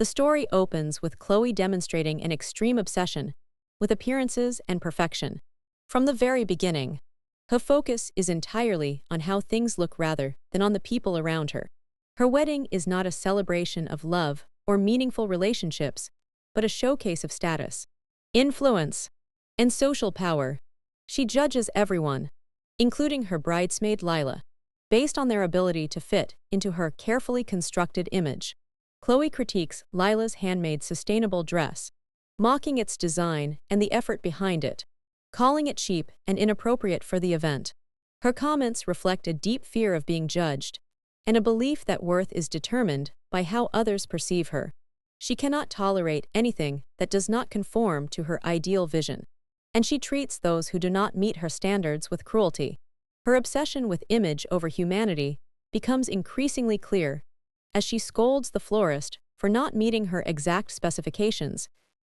The story opens with Chloe demonstrating an extreme obsession with appearances and perfection. From the very beginning, her focus is entirely on how things look rather than on the people around her. Her wedding is not a celebration of love or meaningful relationships, but a showcase of status, influence, and social power. She judges everyone, including her bridesmaid Lila, based on their ability to fit into her carefully constructed image. Chloe critiques Lila's handmade sustainable dress, mocking its design and the effort behind it, calling it cheap and inappropriate for the event. Her comments reflect a deep fear of being judged and a belief that worth is determined by how others perceive her. She cannot tolerate anything that does not conform to her ideal vision, and she treats those who do not meet her standards with cruelty. Her obsession with image over humanity becomes increasingly clear as she scolds the florist for not meeting her exact specifications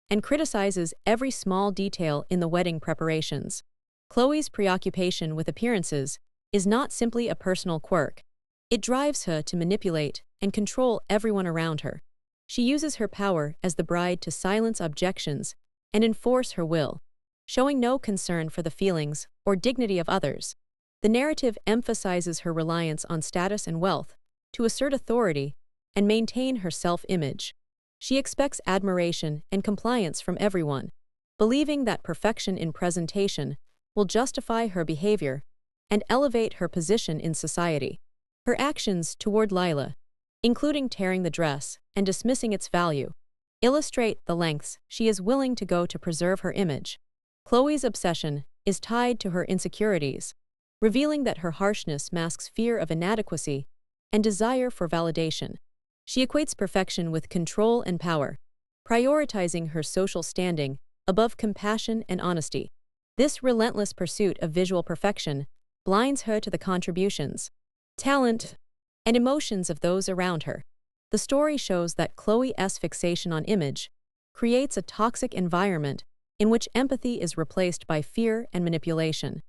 and criticizes every small detail in the wedding preparations. Chloe's preoccupation with appearances is not simply a personal quirk. It drives her to manipulate and control everyone around her. She uses her power as the bride to silence objections and enforce her will, showing no concern for the feelings or dignity of others. The narrative emphasizes her reliance on status and wealth to assert authority and maintain her self-image. She expects admiration and compliance from everyone, believing that perfection in presentation will justify her behavior and elevate her position in society. Her actions toward Lila, including tearing the dress and dismissing its value, illustrate the lengths she is willing to go to preserve her image. Chloe's obsession is tied to her insecurities, revealing that her harshness masks fear of inadequacy and desire for validation. She equates perfection with control and power, prioritizing her social standing above compassion and honesty. This relentless pursuit of visual perfection blinds her to the contributions, talent, and emotions of those around her. The story shows that Chloe's fixation on image creates a toxic environment in which empathy is replaced by fear and manipulation,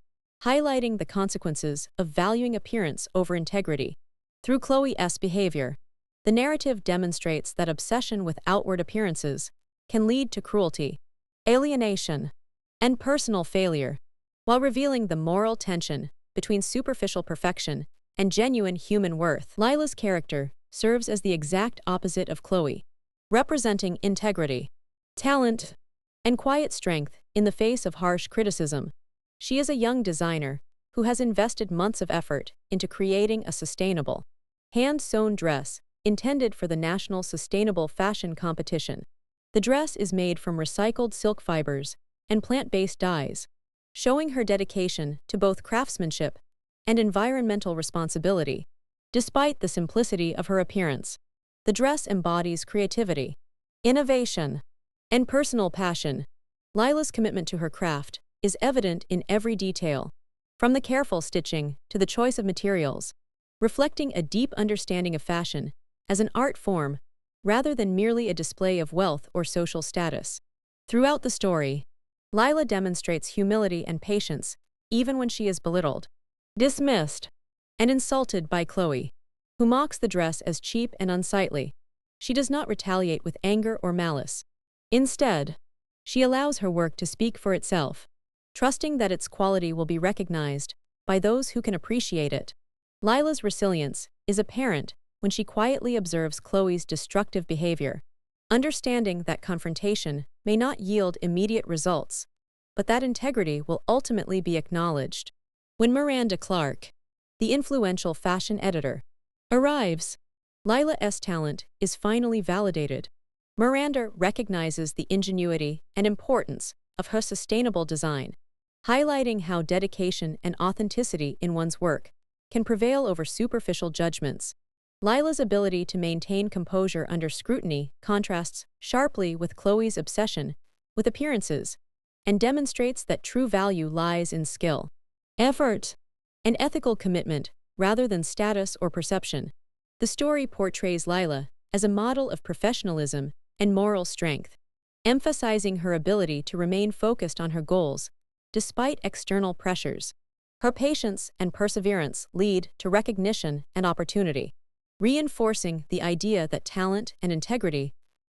highlighting the consequences of valuing appearance over integrity. Through Chloe's behavior, the narrative demonstrates that obsession with outward appearances can lead to cruelty, alienation, and personal failure, while revealing the moral tension between superficial perfection and genuine human worth. Lila's character serves as the exact opposite of Chloe, representing integrity, talent, and quiet strength in the face of harsh criticism. She is a young designer who has invested months of effort into creating a sustainable, hand-sewn dress intended for the National Sustainable Fashion Competition. The dress is made from recycled silk fibers and plant-based dyes, showing her dedication to both craftsmanship and environmental responsibility. Despite the simplicity of her appearance, the dress embodies creativity, innovation, and personal passion. Lila's commitment to her craft is evident in every detail, from the careful stitching to the choice of materials, reflecting a deep understanding of fashion as an art form rather than merely a display of wealth or social status. Throughout the story, Lila demonstrates humility and patience even when she is belittled, dismissed, and insulted by Chloe, who mocks the dress as cheap and unsightly. She does not retaliate with anger or malice. Instead, she allows her work to speak for itself, trusting that its quality will be recognized by those who can appreciate it. Lila's resilience is apparent when she quietly observes Chloe's destructive behavior, understanding that confrontation may not yield immediate results, but that integrity will ultimately be acknowledged. When Miranda Clark, the influential fashion editor, arrives, Lila's talent is finally validated. Miranda recognizes the ingenuity and importance of her sustainable design, highlighting how dedication and authenticity in one's work can prevail over superficial judgments. Lila's ability to maintain composure under scrutiny contrasts sharply with Chloe's obsession with appearances and demonstrates that true value lies in skill, effort, and ethical commitment rather than status or perception. The story portrays Lila as a model of professionalism and moral strength, emphasizing her ability to remain focused on her goals despite external pressures. Her patience and perseverance lead to recognition and opportunity, reinforcing the idea that talent and integrity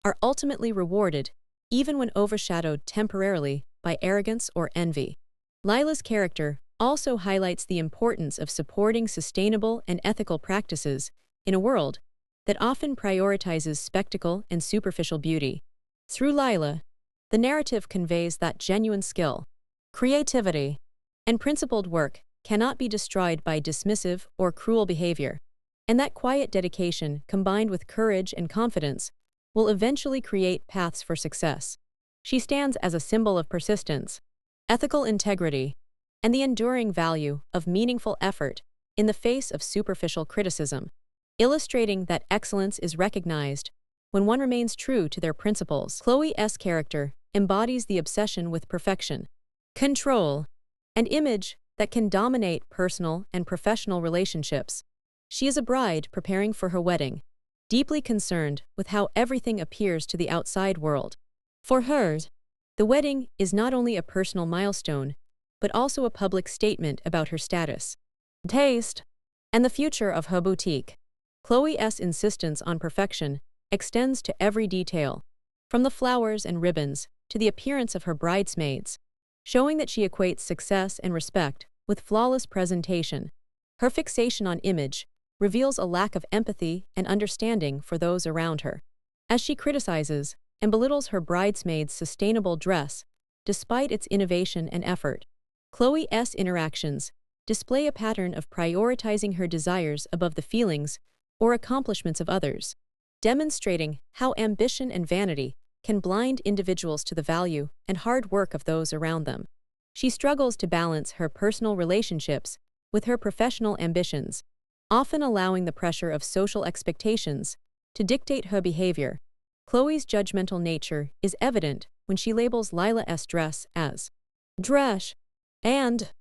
are ultimately rewarded, even when overshadowed temporarily by arrogance or envy. Lila's character also highlights the importance of supporting sustainable and ethical practices in a world that often prioritizes spectacle and superficial beauty. Through Lila, the narrative conveys that genuine skill, creativity, and principled work cannot be destroyed by dismissive or cruel behavior, and that quiet dedication combined with courage and confidence will eventually create paths for success. She stands as a symbol of persistence, ethical integrity, and the enduring value of meaningful effort in the face of superficial criticism, illustrating that excellence is recognized when one remains true to their principles. Chloe's character embodies the obsession with perfection, control, and image that can dominate personal and professional relationships. She is a bride preparing for her wedding, deeply concerned with how everything appears to the outside world. For her, the wedding is not only a personal milestone, but also a public statement about her status, taste, and the future of her boutique. Chloe's insistence on perfection extends to every detail, from the flowers and ribbons to the appearance of her bridesmaids, showing that she equates success and respect with flawless presentation. Her fixation on image reveals a lack of empathy and understanding for those around her, as she criticizes and belittles her bridesmaid's sustainable dress despite its innovation and effort. Chloe's interactions display a pattern of prioritizing her desires above the feelings or accomplishments of others, demonstrating how ambition and vanity can blind individuals to the value and hard work of those around them. She struggles to balance her personal relationships with her professional ambitions, often allowing the pressure of social expectations to dictate her behavior. Chloe's judgmental nature is evident when she labels Lila's dress as "dresh" and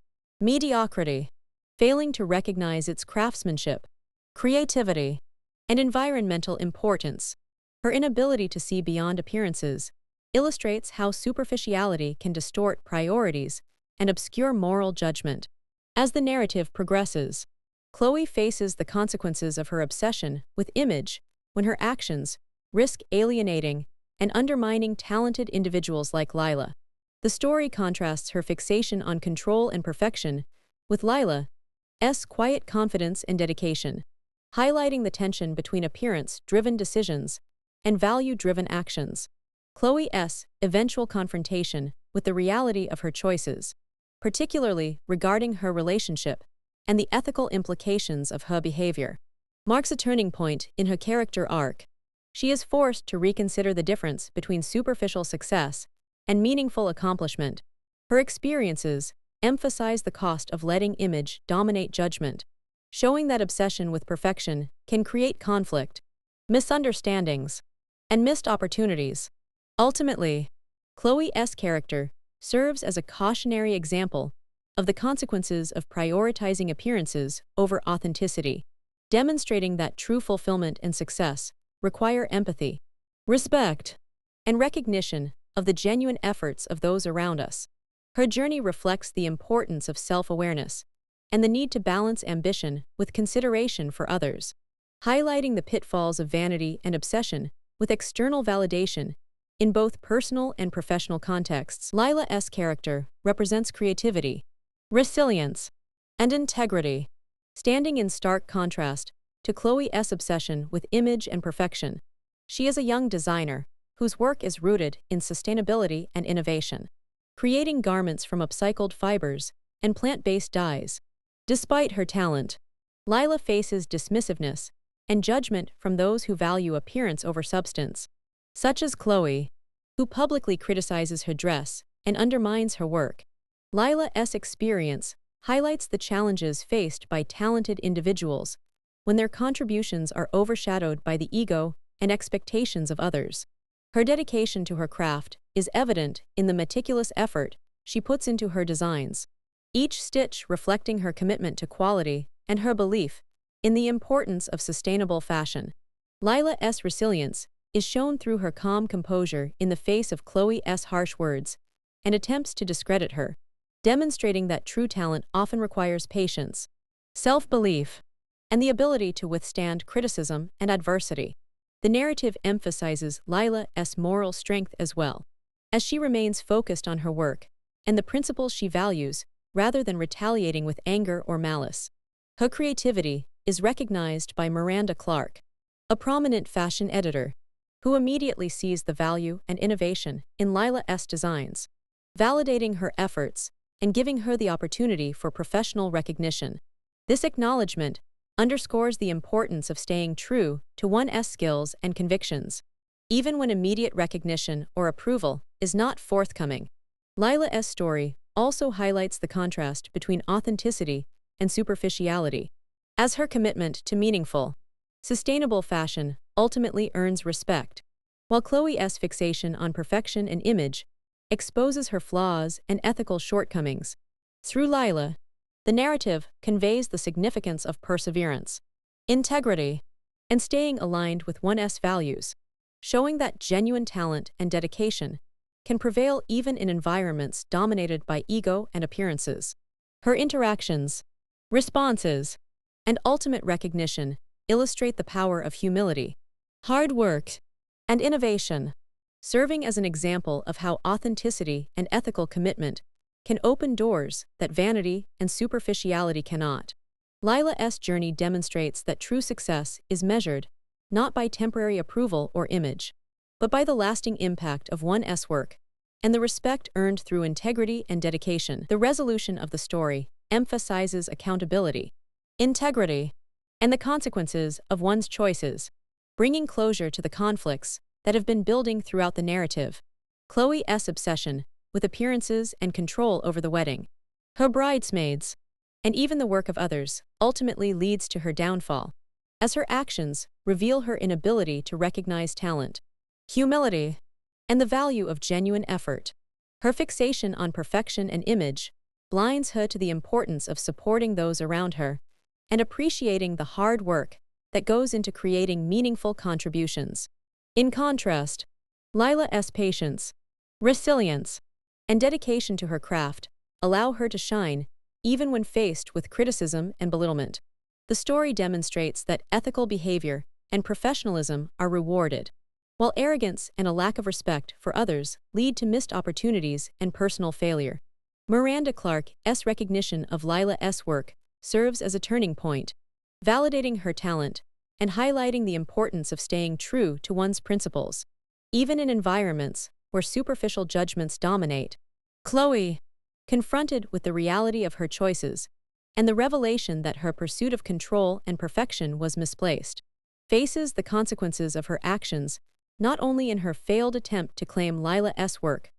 mediocrity, failing to recognize its craftsmanship, creativity, and environmental importance. Her inability to see beyond appearances illustrates how superficiality can distort priorities and obscure moral judgment. As the narrative progresses, Chloe faces the consequences of her obsession with image when her actions risk alienating and undermining talented individuals like Lila. The story contrasts her fixation on control and perfection with Lila's quiet confidence and dedication, highlighting the tension between appearance-driven decisions and value-driven actions. Chloe's eventual confrontation with the reality of her choices, particularly regarding her relationship and the ethical implications of her behavior, marks a turning point in her character arc. She is forced to reconsider the difference between superficial success and meaningful accomplishment. Her experiences emphasize the cost of letting image dominate judgment, showing that obsession with perfection can create conflict, misunderstandings, and missed opportunities. Ultimately, Chloe's character serves as a cautionary example of the consequences of prioritizing appearances over authenticity, demonstrating that true fulfillment and success require empathy, respect, and recognition of the genuine efforts of those around us. Her journey reflects the importance of self-awareness and the need to balance ambition with consideration for others, highlighting the pitfalls of vanity and obsession with external validation in both personal and professional contexts. Lila's character represents creativity, resilience, and integrity, standing in stark contrast to Chloe's obsession with image and perfection. She is a young designer whose work is rooted in sustainability and innovation, creating garments from upcycled fibers and plant-based dyes. Despite her talent, Lila faces dismissiveness and judgment from those who value appearance over substance, such as Chloe, who publicly criticizes her dress and undermines her work. Lila's experience highlights the challenges faced by talented individuals when their contributions are overshadowed by the ego and expectations of others. Her dedication to her craft is evident in the meticulous effort she puts into her designs, each stitch reflecting her commitment to quality and her belief in the importance of sustainable fashion. Lila's resilience is shown through her calm composure in the face of Chloe's harsh words and attempts to discredit her, demonstrating that true talent often requires patience, self-belief, and the ability to withstand criticism and adversity. The narrative emphasizes Lila's moral strength as well, as she remains focused on her work and the principles she values rather than retaliating with anger or malice. Her creativity is recognized by Miranda Clark, a prominent fashion editor, who immediately sees the value and innovation in Lila's designs, validating her efforts and giving her the opportunity for professional recognition. This acknowledgement underscores the importance of staying true to one's skills and convictions, even when immediate recognition or approval is not forthcoming. Lila's story also highlights the contrast between authenticity and superficiality, as her commitment to meaningful, sustainable fashion ultimately earns respect, while Chloe's fixation on perfection and image exposes her flaws and ethical shortcomings. Through Lila, the narrative conveys the significance of perseverance, integrity, and staying aligned with one's values, showing that genuine talent and dedication can prevail even in environments dominated by ego and appearances. Her interactions, responses, and ultimate recognition illustrate the power of humility, hard work, and innovation, serving as an example of how authenticity and ethical commitment can open doors that vanity and superficiality cannot. Lila's journey demonstrates that true success is measured not by temporary approval or image, but by the lasting impact of one's work and the respect earned through integrity and dedication. The resolution of the story emphasizes accountability, integrity, and the consequences of one's choices, bringing closure to the conflicts that have been building throughout the narrative. Chloe's obsession with appearances and control over the wedding, her bridesmaids, and even the work of others ultimately leads to her downfall, as her actions reveal her inability to recognize talent, humility, and the value of genuine effort. Her fixation on perfection and image blinds her to the importance of supporting those around her and appreciating the hard work that goes into creating meaningful contributions. In contrast, Lila's patience, resilience, and dedication to her craft allow her to shine even when faced with criticism and belittlement. The story demonstrates that ethical behavior and professionalism are rewarded, while arrogance and a lack of respect for others lead to missed opportunities and personal failure. Miranda Clark's recognition of Lila's work serves as a turning point, validating her talent and highlighting the importance of staying true to one's principles, even in environments where superficial judgments dominate. Chloe, confronted with the reality of her choices and the revelation that her pursuit of control and perfection was misplaced, faces the consequences of her actions not only in her failed attempt to claim Lila's work,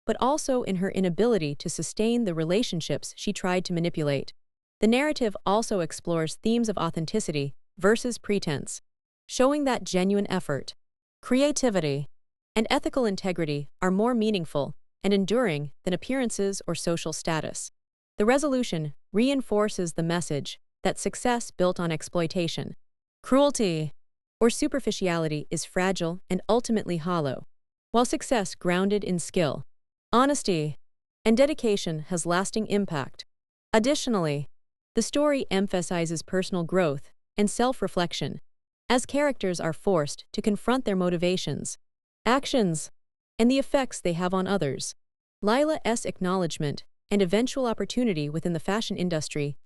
but also in her inability to sustain the relationships she tried to manipulate. The narrative also explores themes of authenticity versus pretense, showing that genuine effort, creativity, and ethical integrity are more meaningful and enduring than appearances or social status. The resolution reinforces the message that success built on exploitation, cruelty, or superficiality is fragile and ultimately hollow, while success grounded in skill, honesty, and dedication has lasting impact. Additionally, the story emphasizes personal growth and self-reflection, as characters are forced to confront their motivations, actions, and the effects they have on others. Lila's acknowledgement and eventual opportunity within the fashion industry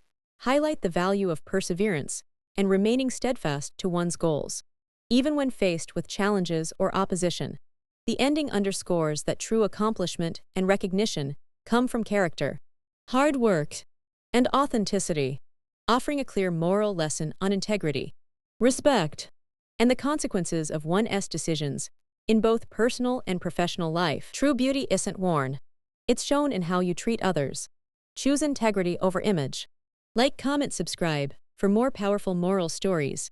highlight the value of perseverance and remaining steadfast to one's goals, even when faced with challenges or opposition. The ending underscores that true accomplishment and recognition come from character, hard work, and authenticity, offering a clear moral lesson on integrity, respect, and the consequences of one's decisions in both personal and professional life. True beauty isn't worn. It's shown in how you treat others. Choose integrity over image. Like, comment, subscribe for more powerful moral stories.